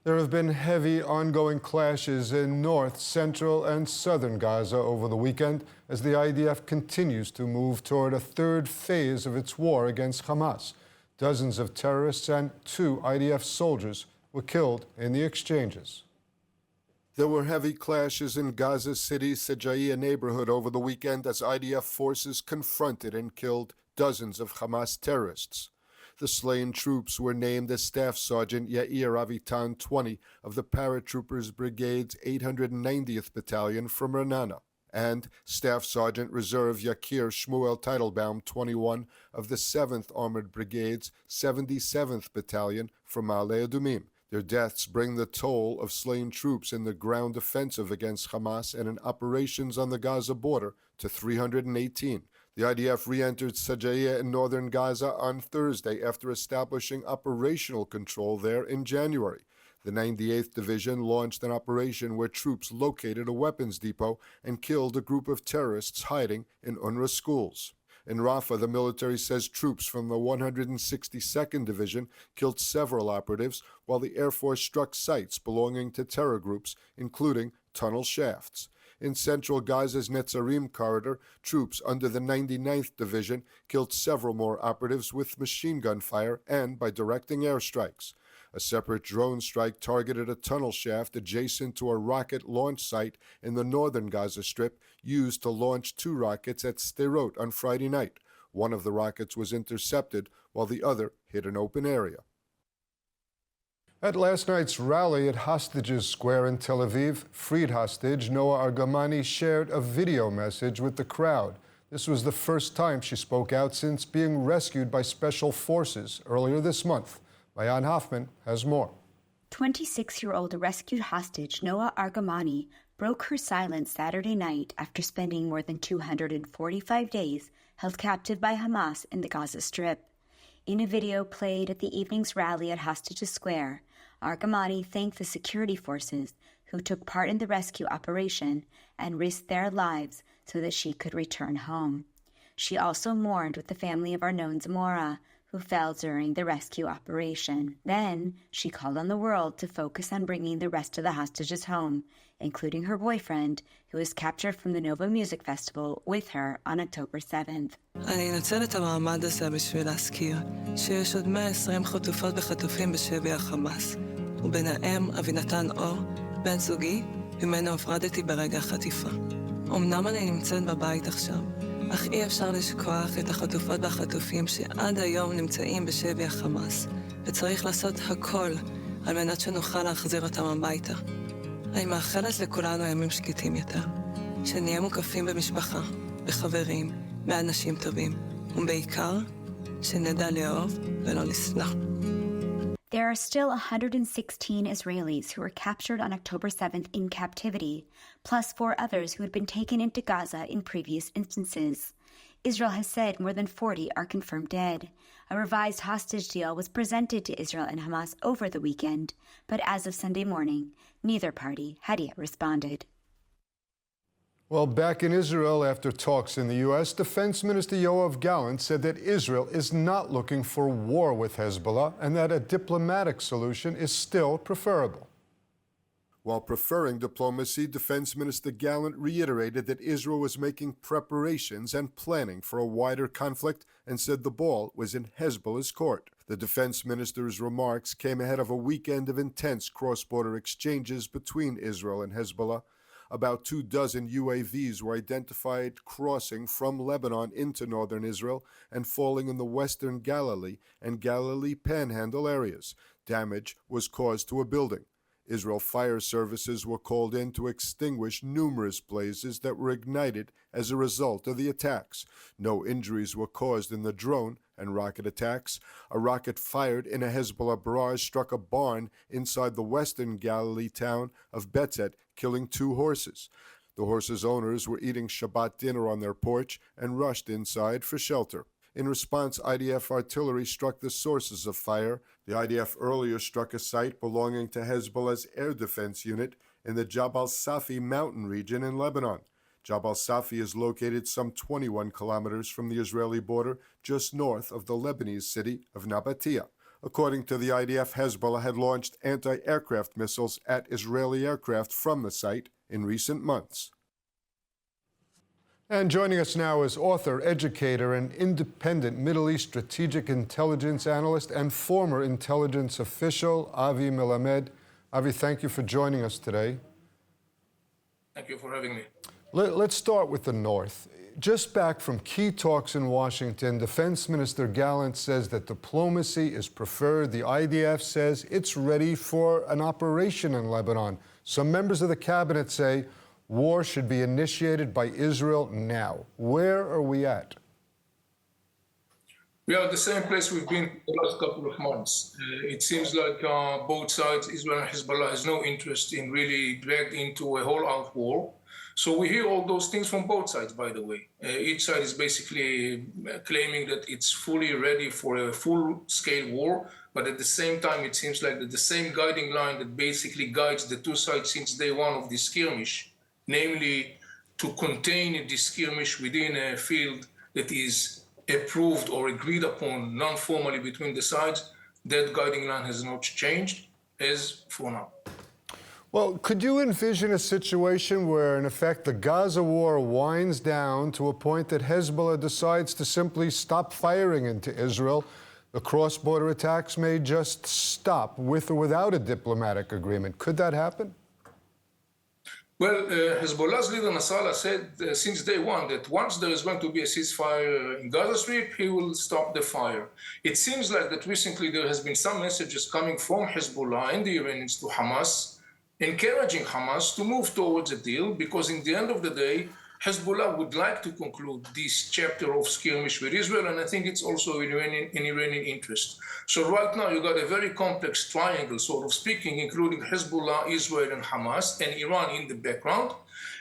There have been heavy ongoing clashes in north, central, and southern Gaza over the weekend as the IDF continues to move toward a third phase of its war against Hamas. Dozens of terrorists and 2 IDF soldiers were killed in the exchanges. There were heavy clashes in Gaza City, Sejaiya neighborhood over the weekend as IDF forces confronted and killed dozens of Hamas terrorists. The slain troops were named as Staff Sergeant Yair Avitan 20 of the Paratroopers Brigade's 890th Battalion from Ra'anana, and Staff Sergeant Reserve Yakir Shmuel Teitelbaum 21 of the 7th Armored Brigade's 77th Battalion from Ma'ale Adumim. Their deaths bring the toll of slain troops in the ground offensive against Hamas and in operations on the Gaza border to 318. The IDF re-entered Sejaiya in northern Gaza on Thursday after establishing operational control there in January. The 98th Division launched an operation where troops located a weapons depot and killed a group of terrorists hiding in UNRWA schools. In Rafah, the military says troops from the 162nd Division killed several operatives, while the Air Force struck sites belonging to terror groups, including tunnel shafts. In central Gaza's Netzarim corridor, troops under the 99th Division killed several more operatives with machine gun fire and by directing airstrikes. A separate drone strike targeted a tunnel shaft adjacent to a rocket launch site in the northern Gaza Strip used to launch 2 rockets at Sderot on Friday night. One of the rockets was intercepted while the other hit an open area. At last night's rally at Hostages Square in Tel Aviv, freed hostage Noa Argamani shared a video message with the crowd. This was the first time she spoke out since being rescued by special forces earlier this month. Mayan Hoffman has more. 26-year-old rescued hostage Noa Argamani broke her silence Saturday night after spending more than 245 days held captive by Hamas in the Gaza Strip. In a video played at the evening's rally at Hostages Square, Argamani thanked the security forces who took part in the rescue operation and risked their lives so that she could return home. She also mourned with the family of Arnon Zamora, who fell during the rescue operation. Then, she called on the world to focus on bringing the rest of the hostages home, including her boyfriend, who was captured from the Nova Music Festival with her on October 7th. אני אנצל את המעמד הזה בשביל להזכיר שיש עוד 120 חטופות וחטופים בשבי החמאס, וביניהם אבינתן אור, בן זוגי, ממנו הפרדתי ברגע החטיפה. אמנם אני נמצאת בבית עכשיו, אך אי אפשר לשכוח את החטופות והחטופים שעד היום נמצאים בשבי החמאס, וצריך לעשות הכל על מנת שנוכל להחזיר אותם הביתה. אני מאחלת לכולנו ימים שקטים יותר, שנהיה מוקפים במשפחה, בחברים, באנשים טובים, ובעיקר, שנדע לאהוב ולא לשנוא. There are still 116 Israelis who were captured on October 7th in captivity, plus 4 others who had been taken into Gaza in previous instances. Israel has said more than 40 are confirmed dead. A revised hostage deal was presented to Israel and Hamas over the weekend, but as of Sunday morning, neither party had yet responded. Well, back in Israel after talks in the U.S., Defense Minister Yoav Gallant said that Israel is not looking for war with Hezbollah and that a diplomatic solution is still preferable. While preferring diplomacy, Defense Minister Gallant reiterated that Israel was making preparations and planning for a wider conflict and said the ball was in Hezbollah's court. The defense minister's remarks came ahead of a weekend of intense cross-border exchanges between Israel and Hezbollah. About 24 UAVs were identified crossing from Lebanon into northern Israel and falling in the western Galilee and Galilee Panhandle areas. Damage was caused to a building. Israel fire services were called in to extinguish numerous blazes that were ignited as a result of the attacks. No injuries were caused in the drone and rocket attacks. A rocket fired in a Hezbollah barrage struck a barn inside the western Galilee town of Betzet, killing 2 horses. The horses' owners were eating Shabbat dinner on their porch and rushed inside for shelter. In response, IDF artillery struck the sources of fire. The IDF earlier struck a site belonging to Hezbollah's air defense unit in the Jabal Safi mountain region in Lebanon. Jabal Safi is located some 21 kilometers from the Israeli border, just north of the Lebanese city of Nabatea. According to the IDF, Hezbollah had launched anti-aircraft missiles at Israeli aircraft from the site in recent months. And joining us now is author, educator, and independent Middle East strategic intelligence analyst and former intelligence official, Avi Melamed. Avi, thank you for joining us today. Thank you for having me. Let's start with the North. Just back from key talks in Washington, Defense Minister Gallant says that diplomacy is preferred. The IDF says it's ready for an operation in Lebanon. Some members of the cabinet say war should be initiated by Israel now. Where are we at? We are at the same place we've been for the last couple of months. It seems like both sides, Israel and Hezbollah, has no interest in really dragged into a whole-out war. So we hear all those things from both sides, by the way. Each side is basically claiming that it's fully ready for a full-scale war, but at the same time, it seems like that the same guiding line that basically guides the two sides since day one of the skirmish, namely to contain the skirmish within a field that is approved or agreed upon non-formally between the sides, that guiding line has not changed as for now. Well, could you envision a situation where, in effect, the Gaza war winds down to a point that Hezbollah decides to simply stop firing into Israel? The cross-border attacks may just stop with or without a diplomatic agreement. Could that happen? Well, Hezbollah's leader Nasrallah said since day one that once there is going to be a ceasefire in Gaza Strip, he will stop the fire. It seems like that recently there has been some messages coming from Hezbollah and the Iranians to Hamas, encouraging Hamas to move towards a deal, because in the end of the day, Hezbollah would like to conclude this chapter of skirmish with Israel, and I think it's also in Iranian interest. So right now you got a very complex triangle, sort of speaking, including Hezbollah, Israel, and Hamas, and Iran in the background.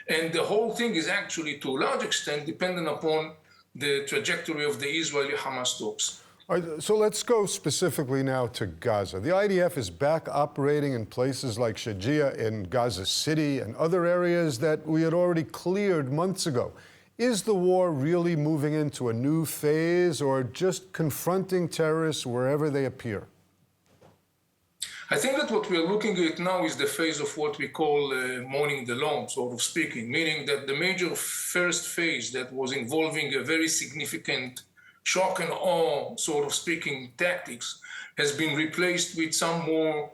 And the whole thing is actually, to a large extent, dependent upon the trajectory of the Israeli-Hamas talks. All right, so let's go specifically now to Gaza. The IDF is back operating in places like Shajia in Gaza City and other areas that we had already cleared months ago. Is the war really moving into a new phase, or just confronting terrorists wherever they appear? I think that what we are looking at now is the phase of what we call mourning the long, sort of speaking, meaning that the major first phase that was involving a very significant shock and awe, sort of speaking, tactics, has been replaced with some more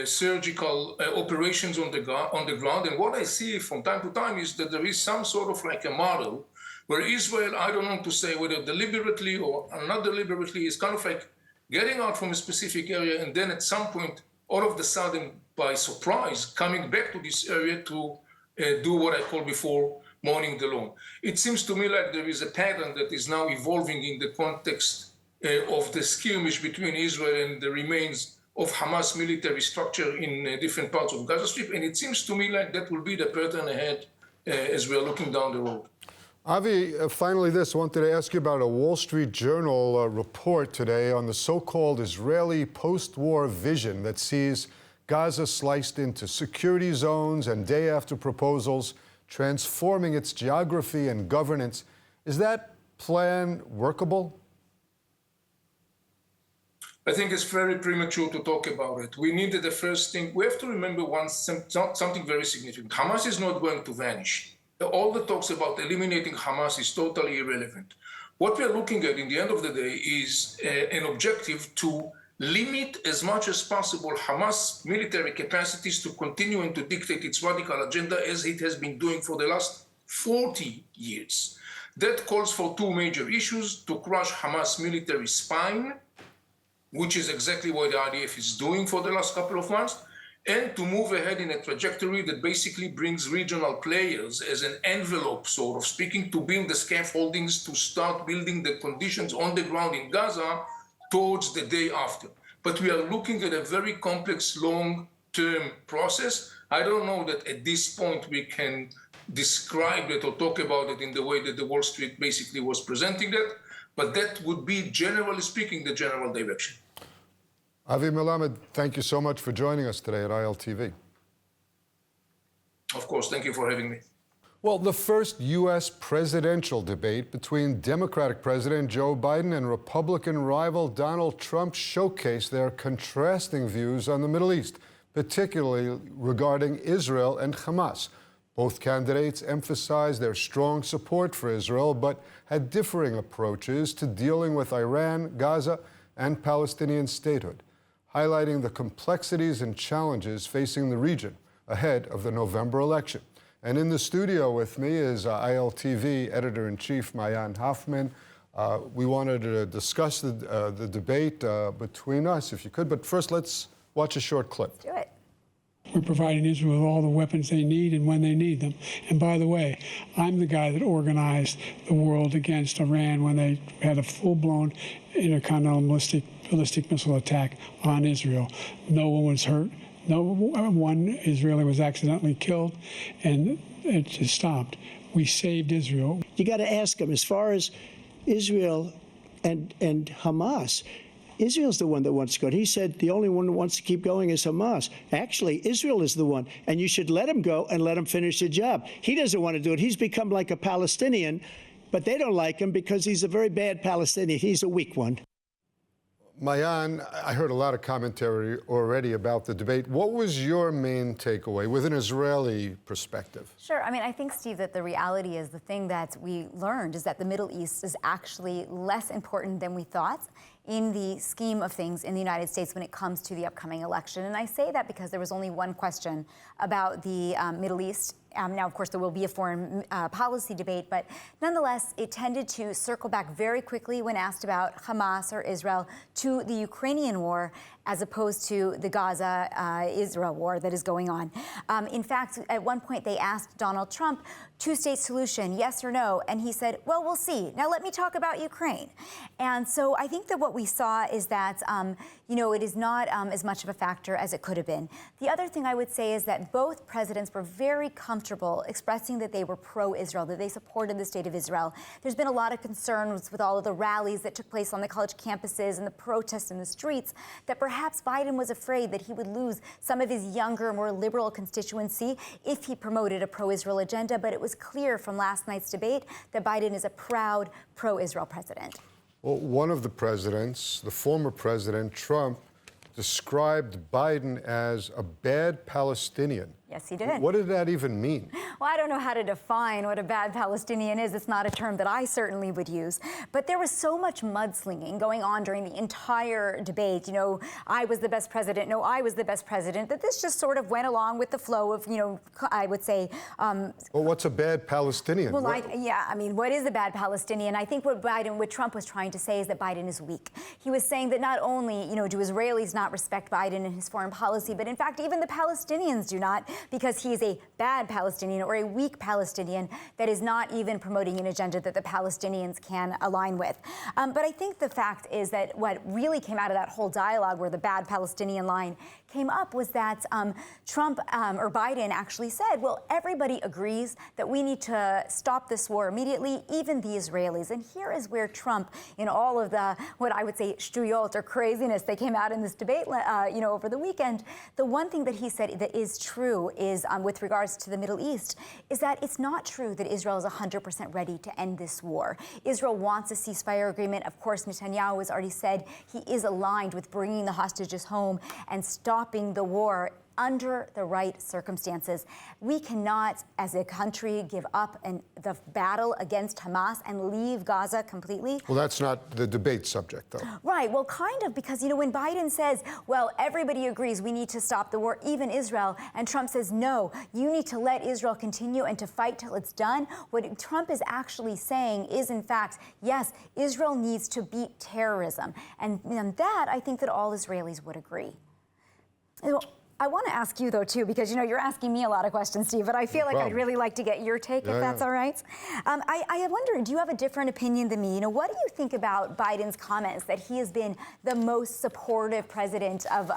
surgical operations on the ground. And what I see from time to time is that there is some sort of like a model where Israel, I don't want to say whether deliberately or not deliberately, is kind of like getting out from a specific area and then at some point, all of a sudden, by surprise, coming back to this area to do what I called before mourning the long. It seems to me like there is a pattern that is now evolving in the context of the skirmish between Israel and the remains of Hamas military structure in different parts of Gaza Strip, and it seems to me like that will be the pattern ahead as we are looking down the road. Avi, finally this, I wanted to ask you about a Wall Street Journal report today on the so-called Israeli post-war vision that sees Gaza sliced into security zones and day-after proposals transforming its geography and governance. Is that plan workable? I think it's very premature to talk about it. We needed the first thing. We have to remember something very significant. Hamas is not going to vanish. All the talks about eliminating Hamas is totally irrelevant. What we are looking at in the end of the day is an objective to limit as much as possible Hamas military capacities to continue and to dictate its radical agenda as it has been doing for the last 40 years. That calls for two major issues: to crush Hamas military spine, which is exactly what the IDF is doing for the last couple of months, and to move ahead in a trajectory that basically brings regional players as an envelope, sort of speaking, to build the scaffoldings to start building the conditions on the ground in Gaza towards the day after. But we are looking at a very complex, long-term process. I don't know that at this point we can describe it or talk about it in the way that the Wall Street basically was presenting it, but that would be, generally speaking, the general direction. Avi Melamed, thank you so much for joining us today at ILTV. Of course, thank you for having me. Well, the first U.S. presidential debate between Democratic President Joe Biden and Republican rival Donald Trump showcased their contrasting views on the Middle East, particularly regarding Israel and Hamas. Both candidates emphasized their strong support for Israel, but had differing approaches to dealing with Iran, Gaza, and Palestinian statehood, highlighting the complexities and challenges facing the region ahead of the November election. And in the studio with me is ILTV Editor-in-Chief Mayan Hoffman. We wanted to discuss the debate between us, if you could. But first, let's watch a short clip. Do it. We're providing Israel with all the weapons they need and when they need them. And by the way, I'm the guy that organized the world against Iran when they had a full-blown intercontinental ballistic missile attack on Israel. No one was hurt. No one Israeli was accidentally killed, and it just stopped. We saved Israel. You got to ask them, as far as Israel and Hamas, Israel's the one that wants to go. He said the only one that wants to keep going is Hamas. Actually, Israel is the one, and you should let him go and let him finish the job. He doesn't want to do it. He's become like a Palestinian, but they don't like him because he's a very bad Palestinian. He's a weak one. Mayan, I heard a lot of commentary already about the debate. What was your main takeaway with an Israeli perspective? Sure. I mean, I think, Steve, that the reality is the thing that we learned is that the Middle East is actually less important than we thought in the scheme of things in the United States when it comes to the upcoming election. And I say that because there was only one question about the Middle East. Now, of course, there will be a foreign policy debate, but nonetheless, it tended to circle back very quickly when asked about Hamas or Israel to the Ukrainian war, as opposed to the Gaza-Israel war that is going on. In fact, at one point, they asked Donald Trump, two-state solution, yes or no? And he said, well, we'll see. Now, let me talk about Ukraine. And so I think that what we saw is that, it is not as much of a factor as it could have been. The other thing I would say is that both presidents were very comfortable expressing that they were pro-Israel, that they supported the state of Israel. There's been a lot of concerns with all of the rallies that took place on the college campuses and the protests in the streets that perhaps Biden was afraid that he would lose some of his younger, more liberal constituency if he promoted a pro-Israel agenda. But it was clear from last night's debate that Biden is a proud pro-Israel president. Well, one of the presidents, the former President Trump, described Biden as a bad Palestinian. Yes, he did. What did that even mean? Well, I don't know how to define what a bad Palestinian is. It's not a term that I certainly would use. But there was so much mudslinging going on during the entire debate. I was the best president. No, I was the best president. That this just sort of went along with the flow of, I would say. Well, what's a bad Palestinian? Well, what is a bad Palestinian? I think what Trump was trying to say is that Biden is weak. He was saying that not only, do Israelis not respect Biden and his foreign policy, but in fact, even the Palestinians do not, because he is a bad Palestinian or a weak Palestinian that is not even promoting an agenda that the Palestinians can align with. But I think the fact is that what really came out of that whole dialogue where the bad Palestinian line came up was that Trump or Biden actually said, well, everybody agrees that we need to stop this war immediately, even the Israelis. And here is where Trump, in all of the, what I would say, shtuyot or craziness that came out in this debate, over the weekend, the one thing that he said that is true is, with regards to the Middle East, is that it's not true that Israel is 100% ready to end this war. Israel wants a ceasefire agreement. Of course, Netanyahu has already said he is aligned with bringing the hostages home and stopping the war under the right circumstances. We cannot, as a country, give up the battle against Hamas and leave Gaza completely. Well, that's not the debate subject, though. Right. Well, kind of, because, when Biden says, well, everybody agrees we need to stop the war, even Israel, and Trump says, no, you need to let Israel continue and to fight till it's done, what Trump is actually saying is, in fact, yes, Israel needs to beat terrorism. And on that, I think that all Israelis would agree. I want to ask you, though, too, because, you're asking me a lot of questions, Steve, but I feel like I'd really like to get your take, if that's all right. I wonder, do you have a different opinion than me? What do you think about Biden's comments that he has been the most supportive president of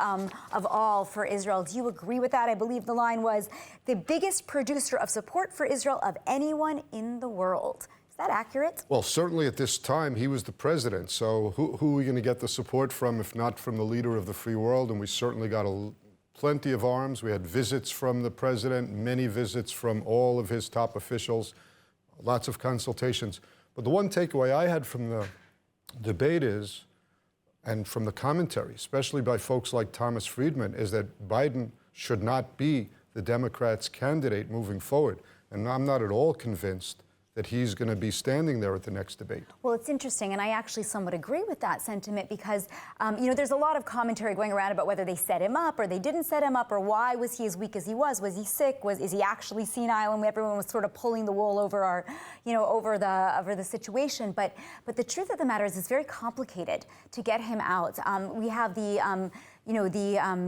all for Israel? Do you agree with that? I believe the line was the biggest producer of support for Israel of anyone in the world. Is that accurate? Well, certainly at this time, he was the president. So who are we going to get the support from, if not from the leader of the free world? And we certainly got plenty of arms. We had visits from the president, many visits from all of his top officials, lots of consultations. But the one takeaway I had from the debate is, and from the commentary, especially by folks like Thomas Friedman, is that Biden should not be the Democrats' candidate moving forward. And I'm not at all convinced that he's going to be standing there at the next debate. Well, it's interesting, and I actually somewhat agree with that sentiment because, there's a lot of commentary going around about whether they set him up or they didn't set him up, or why was he as weak as he was? Was he sick? Is he actually senile? And everyone was sort of pulling the wool over our, over the situation. But the truth of the matter is, it's very complicated to get him out. We have the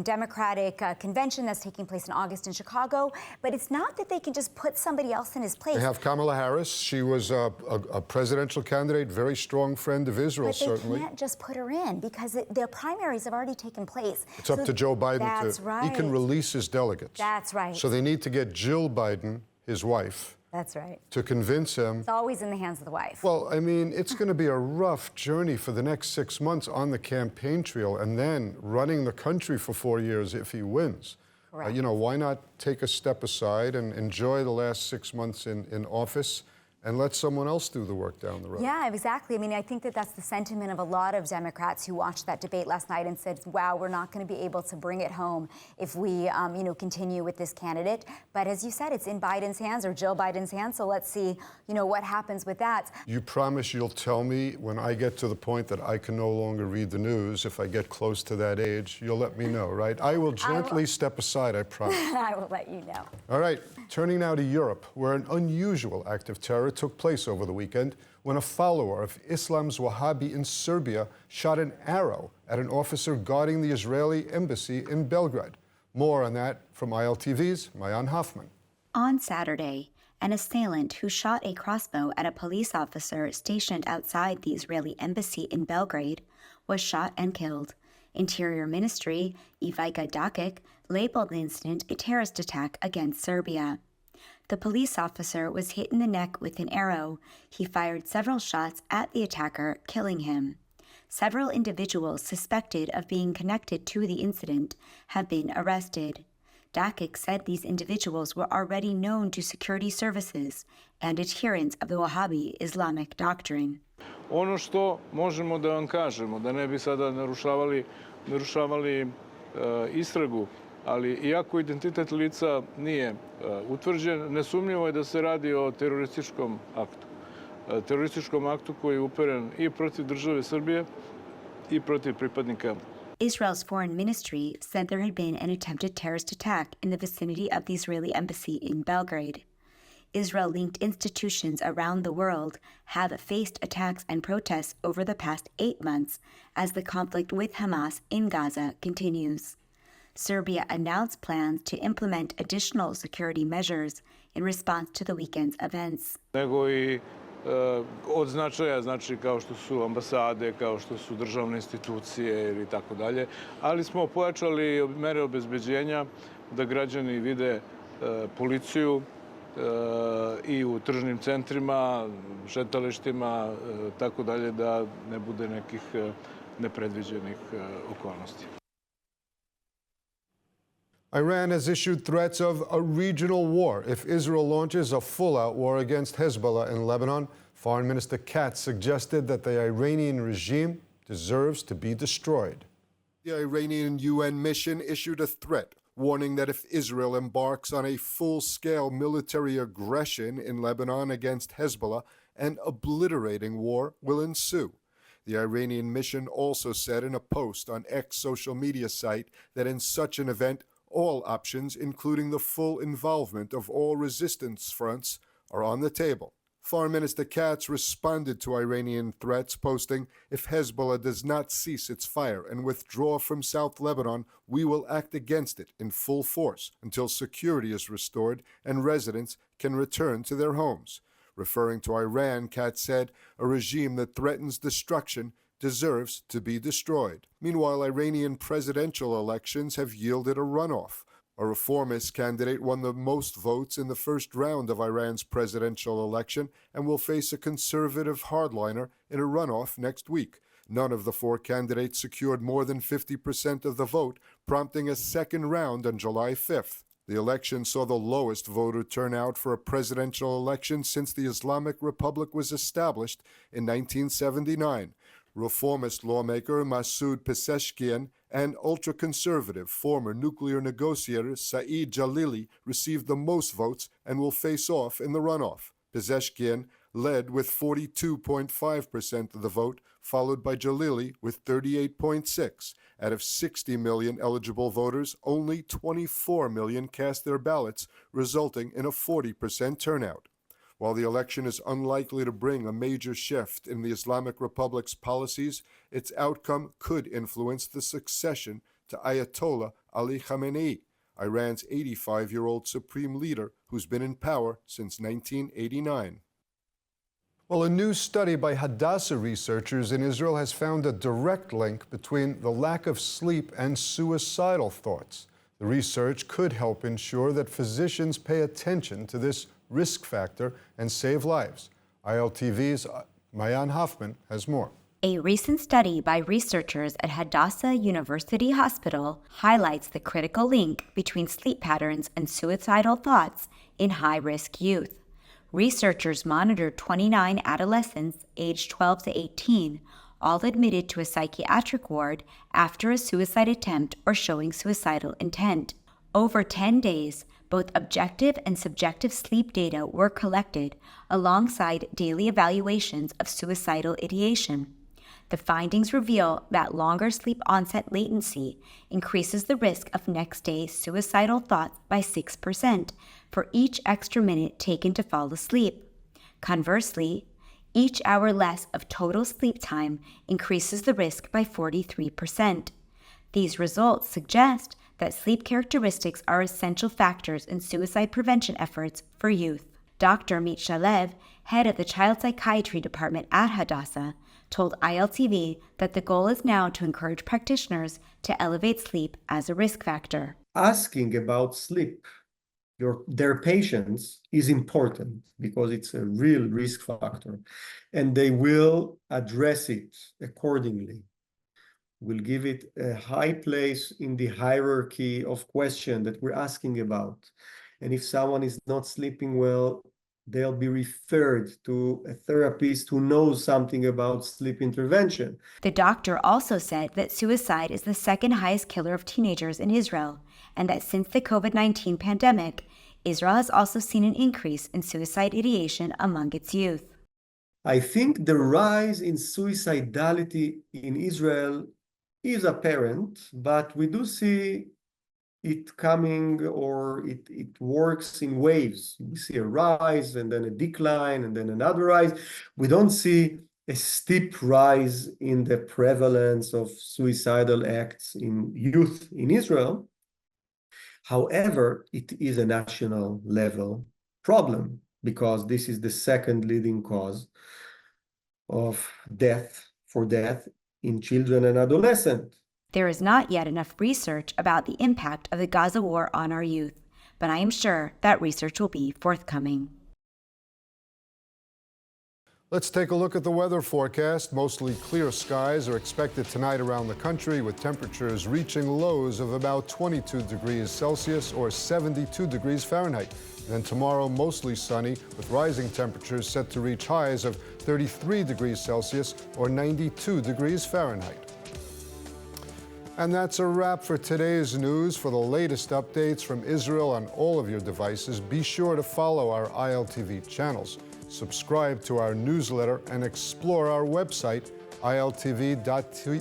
Democratic convention that's taking place in August in Chicago. But it's not that they can just put somebody else in his place. They have Kamala Harris. She was a presidential candidate, very strong friend of Israel, certainly. But they can't just put her in because their primaries have already taken place. It's up to Joe Biden. That's right. He can release his delegates. That's right. So they need to get Jill Biden, his wife, that's right, to convince him. It's always in the hands of the wife. Well, I mean, it's going to be a rough journey for the next 6 months on the campaign trail and then running the country for 4 years if he wins. Correct. Why not take a step aside and enjoy the last 6 months in office and let someone else do the work down the road? Yeah, exactly. I mean, I think that's the sentiment of a lot of Democrats who watched that debate last night and said, wow, we're not going to be able to bring it home if we, continue with this candidate. But as you said, it's in Biden's hands or Jill Biden's hands. So let's see, what happens with that. You promise you'll tell me when I get to the point that I can no longer read the news, if I get close to that age, you'll let me know, right? I will gently step aside, I promise. I will let you know. All right, turning now to Europe, where an unusual act of terror took place over the weekend when a follower of Islam's Wahhabi in Serbia shot an arrow at an officer guarding the Israeli embassy in Belgrade. More on that from ILTV's Mayan Hoffman. On Saturday, an assailant who shot a crossbow at a police officer stationed outside the Israeli embassy in Belgrade was shot and killed. Interior Ministry, Ivica Dakic, labeled the incident a terrorist attack against Serbia. The police officer was hit in the neck with an arrow. He fired several shots at the attacker, killing him. Several individuals suspected of being connected to the incident have been arrested. Dakic said these individuals were already known to security services and adherents of the Wahhabi Islamic doctrine. Ono što možemo da vam kažemo, da ne bi sada narušavali istragu, ali iako identitet lica nije utvrđen, nesumnjivo je da se radi o terorističkom aktu. Terorističkom aktu koji je uperen i protiv države Srbije i protiv pripadnika. Israel's foreign ministry said there had been an attempted terrorist attack in the vicinity of the Israeli embassy in Belgrade. Israel-linked institutions around the world have faced attacks and protests over the past 8 months as the conflict with Hamas in Gaza continues. Serbia announced plans to implement additional security measures in response to the weekend's events. Nego i od značaja, znači kao što su ambasade, kao što su državne institucije ili tako dalje, ali smo pojačali mere obezbeđenja da građani vide policiju i u tržnim centrima, šetalištima, tako dalje, da ne bude nekih nepredviđenih okolnosti. Iran has issued threats of a regional war if Israel launches a full-out war against Hezbollah in Lebanon. Foreign Minister Katz suggested that the Iranian regime deserves to be destroyed. The Iranian UN mission issued a threat, warning that if Israel embarks on a full-scale military aggression in Lebanon against Hezbollah, an obliterating war will ensue. The Iranian mission also said in a post on X social media site that in such an event, all options, including the full involvement of all resistance fronts, are on the table. Foreign Minister Katz responded to Iranian threats, posting, "If Hezbollah does not cease its fire and withdraw from South Lebanon, we will act against it in full force until security is restored and residents can return to their homes." Referring to Iran, Katz said, "A regime that threatens destruction deserves to be destroyed." Meanwhile, Iranian presidential elections have yielded a runoff. A reformist candidate won the most votes in the first round of Iran's presidential election and will face a conservative hardliner in a runoff next week. None of the four candidates secured more than 50% of the vote, prompting a second round on July 5th. The election saw the lowest voter turnout for a presidential election since the Islamic Republic was established in 1979. Reformist lawmaker Masoud Pezeshkian and ultra-conservative former nuclear negotiator Saeed Jalili received the most votes and will face off in the runoff. Pezeshkian led with 42.5% of the vote, followed by Jalili with 38.6%. Out of 60 million eligible voters, only 24 million cast their ballots, resulting in a 40% turnout. While the election is unlikely to bring a major shift in the Islamic Republic's policies, its outcome could influence the succession to Ayatollah Ali Khamenei, Iran's 85-year-old supreme leader who's been in power since 1989. Well, a new study by Hadassah researchers in Israel has found a direct link between the lack of sleep and suicidal thoughts. The research could help ensure that physicians pay attention to this risk factor and save lives. ILTV's Mayan Hoffman has more. A recent study by researchers at Hadassah University Hospital highlights the critical link between sleep patterns and suicidal thoughts in high-risk youth. Researchers monitored 29 adolescents aged 12 to 18, all admitted to a psychiatric ward after a suicide attempt or showing suicidal intent. Over 10 days, both objective and subjective sleep data were collected alongside daily evaluations of suicidal ideation. The findings reveal that longer sleep onset latency increases the risk of next-day suicidal thoughts by 6% for each extra minute taken to fall asleep. Conversely, each hour less of total sleep time increases the risk by 43%. These results suggest that sleep characteristics are essential factors in suicide prevention efforts for youth. Dr. Amit Shalev, head of the child psychiatry department at Hadassah, told ILTV that the goal is now to encourage practitioners to elevate sleep as a risk factor. Asking about sleep, their patients, is important because it's a real risk factor, and they will address it accordingly. We'll give it a high place in the hierarchy of questions that we're asking about. And if someone is not sleeping well, they'll be referred to a therapist who knows something about sleep intervention. The doctor also said that suicide is the second highest killer of teenagers in Israel, and that since the COVID-19 pandemic, Israel has also seen an increase in suicide ideation among its youth. I think the rise in suicidality in Israel is apparent, but we do see it coming, or it works in waves. We see a rise and then a decline and then another rise. We don't see a steep rise in the prevalence of suicidal acts in youth in Israel. However, it is a national level problem because this is the second leading cause of death in children and adolescents. There is not yet enough research about the impact of the Gaza war on our youth, but I am sure that research will be forthcoming. Let's take a look at the weather forecast. Mostly clear skies are expected tonight around the country, with temperatures reaching lows of about 22 degrees Celsius or 72 degrees Fahrenheit. And then tomorrow, mostly sunny, with rising temperatures set to reach highs of 33 degrees Celsius or 92 degrees Fahrenheit. And that's a wrap for today's news. For the latest updates from Israel on all of your devices, be sure to follow our ILTV channels, subscribe to our newsletter, and explore our website, iltv.tv.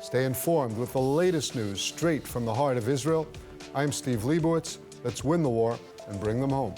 Stay informed with the latest news straight from the heart of Israel. I'm Steve Leibowitz. Let's win the war and bring them home.